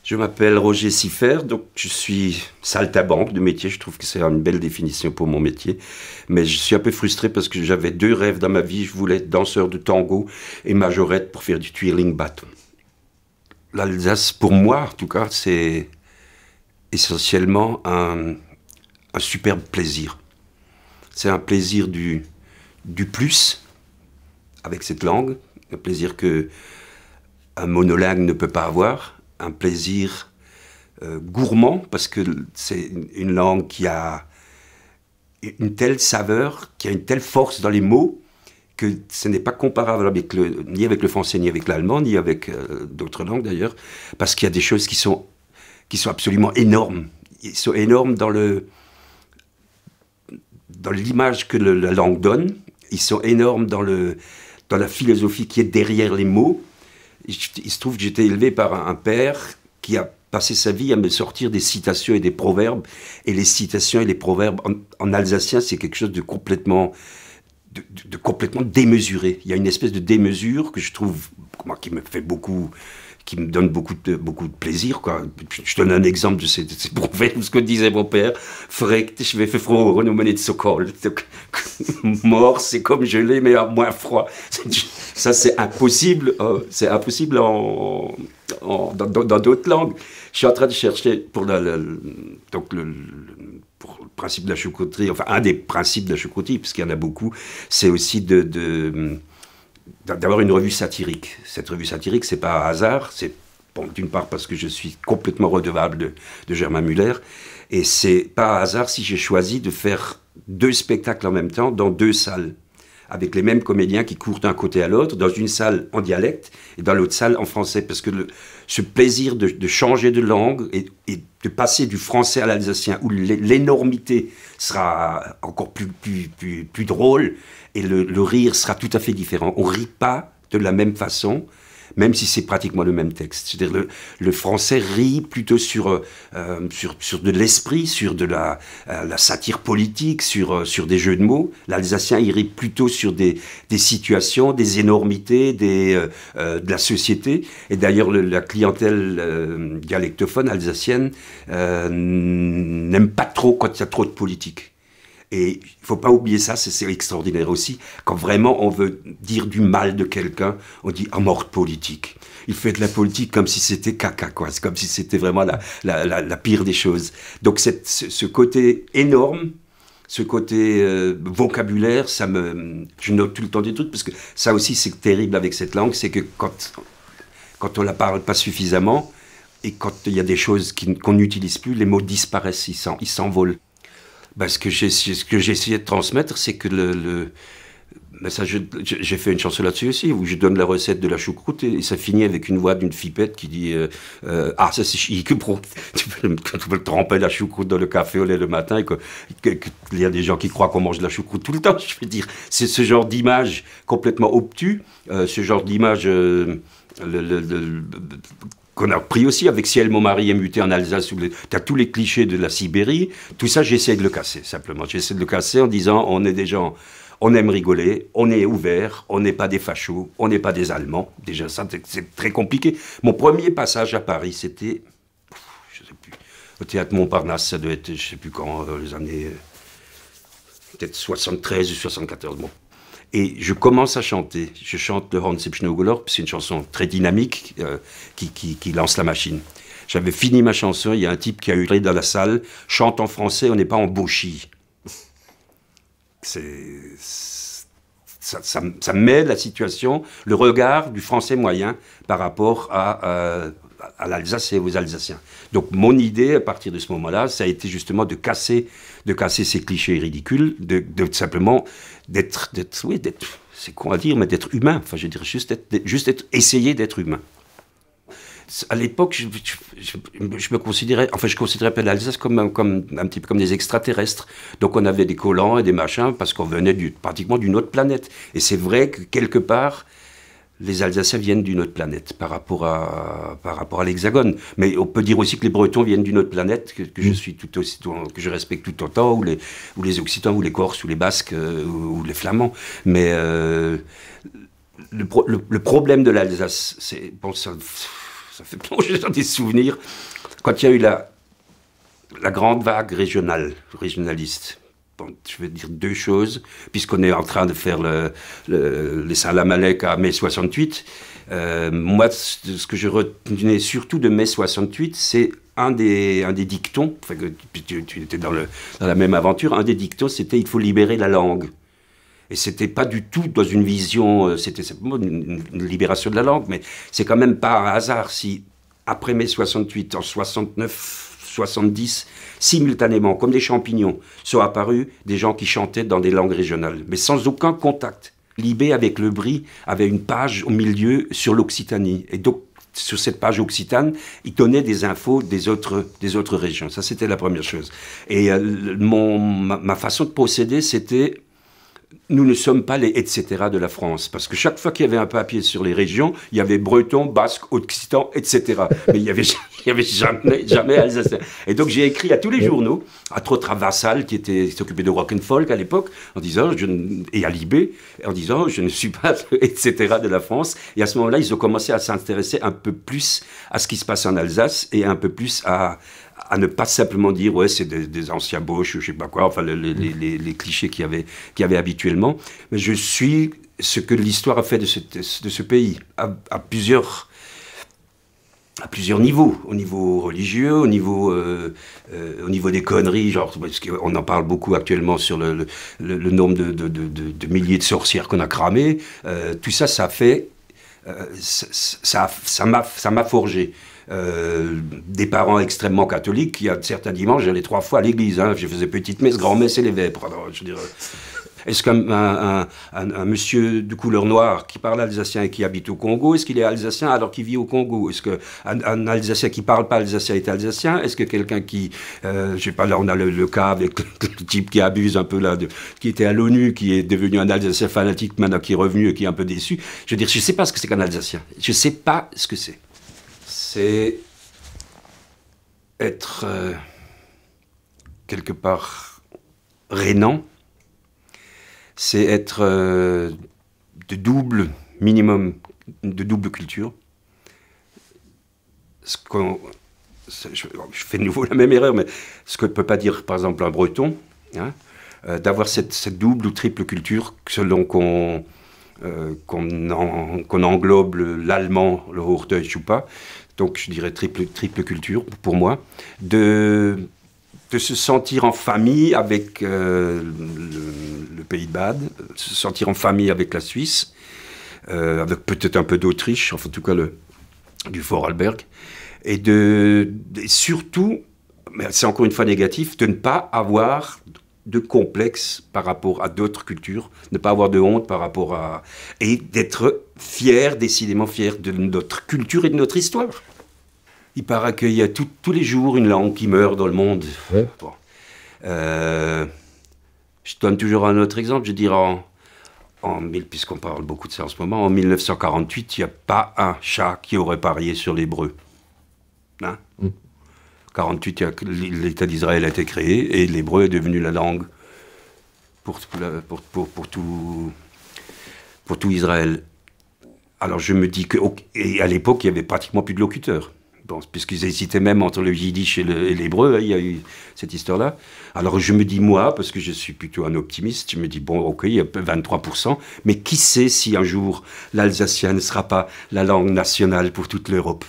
Je m'appelle Roger Siffert, donc je suis saltimbanque de métier. Je trouve que c'est une belle définition pour mon métier. Mais je suis un peu frustré parce que j'avais deux rêves dans ma vie. Je voulais être danseur de tango et majorette pour faire du twirling bâton. L'Alsace, pour moi en tout cas, c'est essentiellement un superbe plaisir. C'est un plaisir du plus avec cette langue, un plaisir que un monolingue ne peut pas avoir. Un plaisir gourmand, parce que c'est une langue qui a une telle saveur, qui a une telle force dans les mots, que ce n'est pas comparable ni avec le français, ni avec l'allemand, ni avec d'autres langues d'ailleurs, parce qu'il y a des choses qui sont absolument énormes. Ils sont énormes dans l'image que la langue donne, ils sont énormes dans la philosophie qui est derrière les mots. Il se trouve que j'étais élevé par un père qui a passé sa vie à me sortir des citations et des proverbes. Et les citations et les proverbes en alsacien, c'est quelque chose de complètement démesuré. Il y a une espèce de démesure que je trouve, moi, qui me donne beaucoup de plaisir, quoi. Je donne un exemple de ces proverbes, ce que disait mon père. Frekt, je vais faire froid, renommé de Sokol. Mort, c'est comme gelé, mais à moins froid. Ça, c'est impossible dans d'autres langues. Je suis en train de chercher pour le principe de la choucrouterie, enfin, un des principes de la choucrouterie, parce qu'il y en a beaucoup, c'est aussi d'avoir une revue satirique. Cette revue satirique, c'est pas un hasard, c'est bon, d'une part parce que je suis complètement redevable de Germain Müller, et c'est pas un hasard si j'ai choisi de faire 2 spectacles en même temps dans 2 salles, avec les mêmes comédiens qui courent d'un côté à l'autre, dans une salle en dialecte et dans l'autre salle en français, parce que ce plaisir de changer de langue et de passer du français à l'alsacien, où l'énormité sera encore plus drôle, et le rire sera tout à fait différent. On rit pas de la même façon, même si c'est pratiquement le même texte. C'est-à-dire le français rit plutôt sur de l'esprit, sur de la satire politique, sur des jeux de mots. L'alsacien, il rit plutôt sur des situations, des énormités, de la société. Et d'ailleurs, la clientèle dialectophone alsacienne n'aime pas trop quand il y a trop de politique. Et il ne faut pas oublier ça, c'est extraordinaire aussi. Quand vraiment on veut dire du mal de quelqu'un, on dit « ah, mort politique ». Il fait de la politique comme si c'était caca, quoi. C'est comme si c'était vraiment la pire des choses. Donc ce côté énorme, ce côté vocabulaire, je note tout le temps des trucs, parce que ça aussi c'est terrible avec cette langue, c'est que quand on la parle pas suffisamment, et quand il y a des choses qu'on n'utilise plus, les mots disparaissent, ils s'envolent. Ben, ce que j'ai essayé de transmettre, c'est que ben ça, j'ai fait une chanson là-dessus aussi, où je donne la recette de la choucroute, et ça finit avec une voix d'une fipette qui dit ah, ça c'est chic, tu peux tremper la choucroute dans le café au lait le matin, et il y a des gens qui croient qu'on mange de la choucroute tout le temps. Je veux dire, c'est ce genre d'image complètement obtus, ce genre d'image qu'on a pris aussi avec Si elle, mon mari, est muté en Alsace, où tu as tous les clichés de la Sibérie. Tout ça, j'essaie de le casser, simplement. J'essaie de le casser en disant, on est des gens, on aime rigoler, on est ouvert, on n'est pas des fachos, on n'est pas des Allemands. Déjà, ça, c'est très compliqué. Mon premier passage à Paris, c'était, je sais plus, au Théâtre Montparnasse, ça doit être, je sais plus quand, les années, peut-être 73 ou 74, bon. Et je commence à chanter. Je chante le Hans Ipschnogolor, c'est une chanson très dynamique qui lance la machine. J'avais fini ma chanson, il y a un type qui a hurlé dans la salle, chante en français, on n'est pas en bauchi. Ça met la situation, le regard du français moyen par rapport à l'Alsace et aux Alsaciens. Donc mon idée, à partir de ce moment-là, ça a été justement de casser ces clichés ridicules, de simplement d'être, c'est con à dire, mais d'être humain. Enfin, je dirais essayer d'être humain. À l'époque, je me considérais, enfin, je considérais pas l'Alsace comme un petit peu comme des extraterrestres. Donc, on avait des collants et des machins parce qu'on venait pratiquement d'une autre planète. Et c'est vrai que quelque part, les Alsaciens viennent d'une autre planète par rapport à l'Hexagone. Mais on peut dire aussi que les Bretons viennent d'une autre planète que je suis que je respecte tout autant, ou les Occitans, ou les Corses, ou les Basques, ou les Flamands. Mais le problème de l'Alsace, c'est bon, ça fait plonger dans des souvenirs. Quand il y a eu la grande vague régionaliste, bon, je vais dire deux choses, puisqu'on est en train de faire les Saint-Lamalek à mai 68. Moi, ce que je retenais surtout de mai 68, c'est un des dictons, enfin, tu étais dans la même aventure, un des dictons, c'était « il faut libérer la langue ». Et c'était pas du tout dans une vision, c'était simplement une libération de la langue, mais c'est quand même pas un hasard si, après mai 68, en 69, 70, simultanément, comme des champignons, sont apparus des gens qui chantaient dans des langues régionales, mais sans aucun contact. Libé, avec le Brie, avait une page au milieu sur l'Occitanie. Et donc, sur cette page occitane, il donnait des infos des autres régions. Ça, c'était la première chose. Et ma façon de procéder, c'était... Nous ne sommes pas les etc. de la France. Parce que chaque fois qu'il y avait un papier sur les régions, il y avait breton, basque, occitan, etc. Mais il n'y avait jamais alsacien. Et donc j'ai écrit à tous les journaux, entre autres à Vassal, qui s'occupait de rock and folk à l'époque, en disant, et à Libé, en disant, je ne suis pas etc. de la France. Et à ce moment-là, ils ont commencé à s'intéresser un peu plus à ce qui se passe en Alsace et un peu plus à ne pas simplement dire ouais c'est des anciens boches ou je sais pas quoi, enfin les clichés qu'il y avait habituellement. Mais je suis ce que l'histoire a fait de ce pays à plusieurs niveaux, au niveau religieux, au niveau des conneries, genre parce qu'on en parle beaucoup actuellement sur le nombre de milliers de sorcières qu'on a cramées. Tout ça, ça fait ça m'a forgé. Des parents extrêmement catholiques qui, à certains dimanches, j'allais 3 fois à l'église. Hein. Je faisais petite messe, grand-messe et les vêpres. Alors, je veux dire, est-ce qu'un monsieur de couleur noire qui parle alsacien et qui habite au Congo, est-ce qu'il est alsacien alors qu'il vit au Congo? Est-ce qu'un Alsacien qui parle pas alsacien est alsacien? Est-ce que quelqu'un qui... je sais pas, là on a le cas avec le type qui abuse un peu là, qui était à l'ONU, qui est devenu un Alsacien fanatique, maintenant qui est revenu et qui est un peu déçu. Je veux dire, je sais pas ce que c'est qu'un Alsacien. Je sais pas ce que c'est. C'est être quelque part rhénan, c'est être minimum de double culture. Je fais de nouveau la même erreur, mais ce que ne peut pas dire par exemple un breton, hein, d'avoir cette double ou triple culture selon qu'on englobe l'allemand, le Hochdeutsch ou pas. Donc je dirais triple culture pour moi, de se sentir en famille avec le pays de Bade, se sentir en famille avec la Suisse, avec peut-être un peu d'Autriche, enfin en tout cas du Vorarlberg, et surtout, mais c'est encore une fois négatif, de ne pas avoir de complexe par rapport à d'autres cultures, ne pas avoir de honte par rapport à... et d'être fier, décidément fier de notre culture et de notre histoire. Il paraît qu'il y a tous les jours une langue qui meurt dans le monde. Ouais. Bon. Je donne toujours un autre exemple, je dirais puisqu'on parle beaucoup de ça en ce moment, en 1948, il n'y a pas un chat qui aurait parié sur l'hébreu. Hein? 48, l'État d'Israël a été créé et l'hébreu est devenu la langue pour tout Israël. Alors je me dis que, et à l'époque, il n'y avait pratiquement plus de locuteurs. Bon, puisqu'ils hésitaient même entre le yiddish et l'hébreu, il y a eu cette histoire-là. Alors je me dis, moi, parce que je suis plutôt un optimiste, je me dis, bon, ok, il y a 23%, mais qui sait si un jour l'alsacien ne sera pas la langue nationale pour toute l'Europe?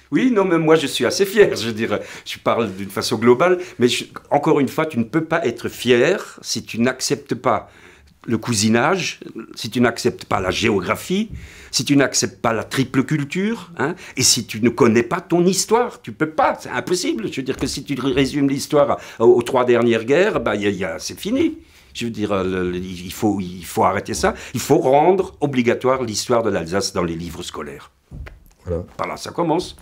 Oui, non, mais moi je suis assez fier, je dirais. Je parle d'une façon globale, mais encore une fois, tu ne peux pas être fier si tu n'acceptes pas le cousinage, si tu n'acceptes pas la géographie, si tu n'acceptes pas la triple culture, hein, et si tu ne connais pas ton histoire. Tu peux pas, c'est impossible. Je veux dire que si tu résumes l'histoire aux 3 dernières guerres, bah, c'est fini. Je veux dire, il faut arrêter ça. Il faut rendre obligatoire l'histoire de l'Alsace dans les livres scolaires. Voilà. Par là, ça commence.